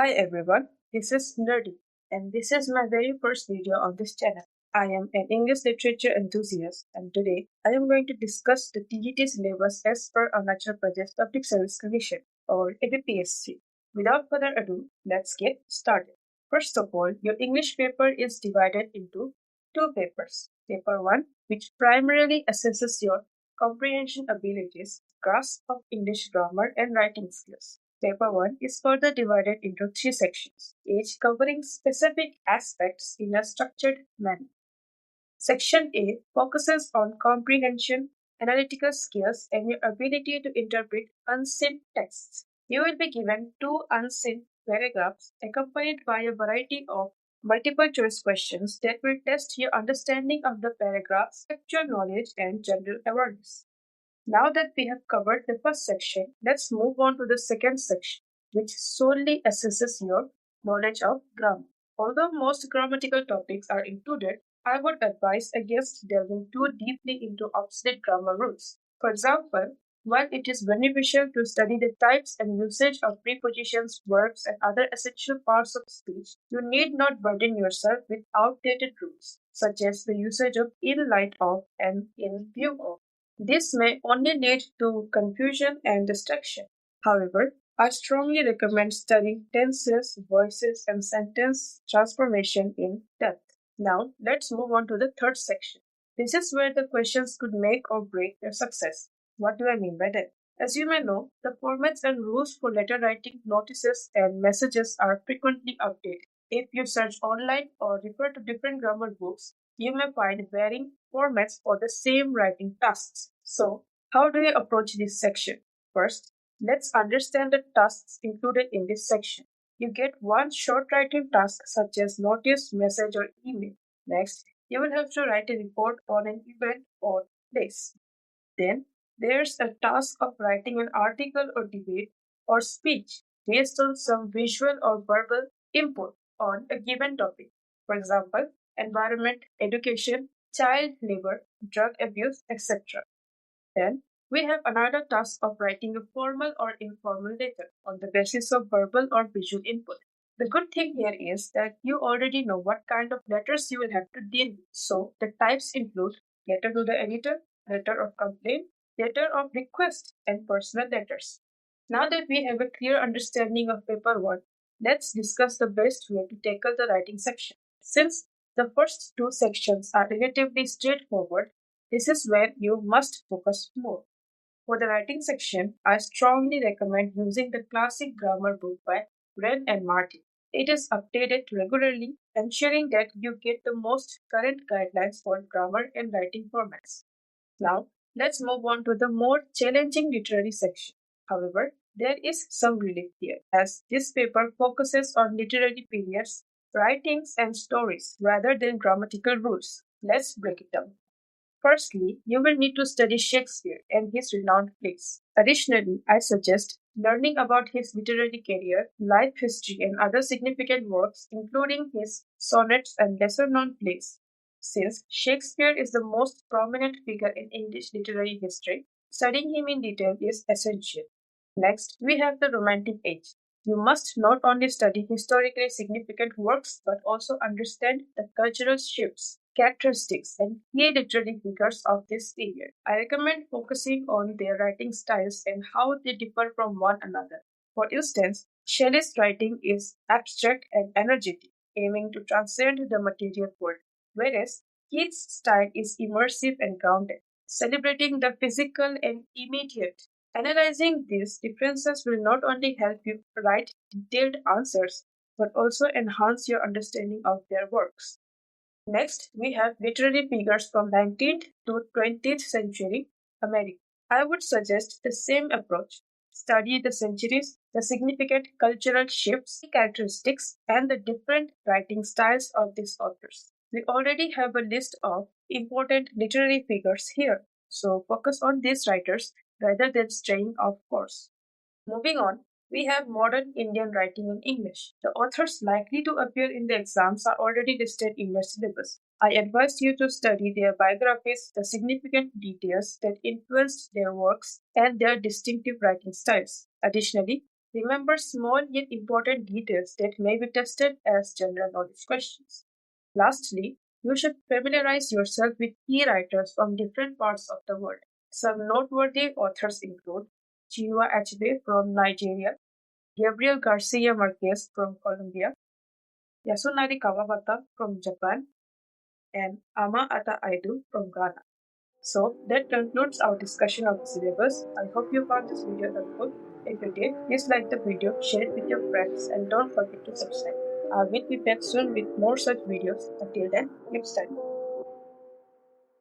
Hi everyone, this is Nerdy, and this is my very first video on this channel. I am an English literature enthusiast, and today I am going to discuss the TGT syllabus as per Arunachal Pradesh Public Service Commission, or APPSC. Without further ado, let's get started. First of all, your English paper is divided into two papers. Paper 1, which primarily assesses your comprehension abilities, grasp of English grammar, and writing skills. Paper 1 is further divided into three sections, each covering specific aspects in a structured manner. Section A focuses on comprehension, analytical skills, and your ability to interpret unseen texts. You will be given two unseen paragraphs accompanied by a variety of multiple choice questions that will test your understanding of the paragraph's actual knowledge and general awareness. Now that we have covered the first section, let's move on to the second section, which solely assesses your knowledge of grammar. Although most grammatical topics are included, I would advise against delving too deeply into obsolete grammar rules. For example, while it is beneficial to study the types and usage of prepositions, verbs, and other essential parts of speech, you need not burden yourself with outdated rules, such as the usage of in light of and in view of. This may only lead to confusion and distraction. However, I strongly recommend studying tenses, voices, and sentence transformation in depth. Now, let's move on to the third section. This is where the questions could make or break your success. What do I mean by that? As you may know, the formats and rules for letter writing, notices, and messages are frequently updated. If you search online or refer to different grammar books, you may find varying formats for the same writing tasks. So, how do you approach this section? First, let's understand the tasks included in this section. You get one short writing task such as notice, message, or email. Next, you will have to write a report on an event or place. Then, there's a task of writing an article or debate or speech based on some visual or verbal input on a given topic. For example, environment, education, child labor, drug abuse, etc. Then, we have another task of writing a formal or informal letter on the basis of verbal or visual input. The good thing here is that you already know what kind of letters you will have to deal with. So, the types include letter to the editor, letter of complaint, letter of request, and personal letters. Now that we have a clear understanding of paper 1, let's discuss the best way to tackle the writing section. Since the first two sections are relatively straightforward, this is where you must focus more. For the writing section, I strongly recommend using the classic grammar book by Wren and Martin. It is updated regularly, ensuring that you get the most current guidelines for grammar and writing formats. Now, let's move on to the more challenging literary section. However, there is some relief here, as this paper focuses on literary periods, writings, and stories rather than grammatical rules. Let's break it down. Firstly, you will need to study Shakespeare and his renowned plays. Additionally, I suggest learning about his literary career, life history, and other significant works, including his sonnets and lesser known plays. Since Shakespeare is the most prominent figure in English literary history, studying him in detail is essential. Next, we have the Romantic Age. You must not only study historically significant works but also understand the cultural shifts, characteristics, and key literary figures of this period. I recommend focusing on their writing styles and how they differ from one another. For instance, Shelley's writing is abstract and energetic, aiming to transcend the material world, whereas Keats' style is immersive and grounded, celebrating the physical and immediate. Analyzing these differences will not only help you write detailed answers, but also enhance your understanding of their works. Next, we have literary figures from 19th to 20th century America. I would suggest the same approach. Study the centuries, the significant cultural shifts, characteristics, and the different writing styles of these authors. We already have a list of important literary figures here, so focus on these writers rather than straying off course. Moving on, we have modern Indian writing in English. The authors likely to appear in the exams are already listed in your syllabus. I advise you to study their biographies, the significant details that influenced their works, and their distinctive writing styles. Additionally, Remember small yet important details that may be tested as general knowledge questions. Lastly, you should familiarize yourself with key writers from different parts of the world. Some noteworthy authors include Chinua Achebe from Nigeria, Gabriel Garcia Marquez from Colombia, Yasunari Kawabata from Japan, and Ama Ata Aidu from Ghana. So that concludes our discussion of the syllabus. I hope you found this video helpful. If you did, please like the video, share it with your friends, and don't forget to subscribe. I will be back soon with more such videos. Until then, keep studying.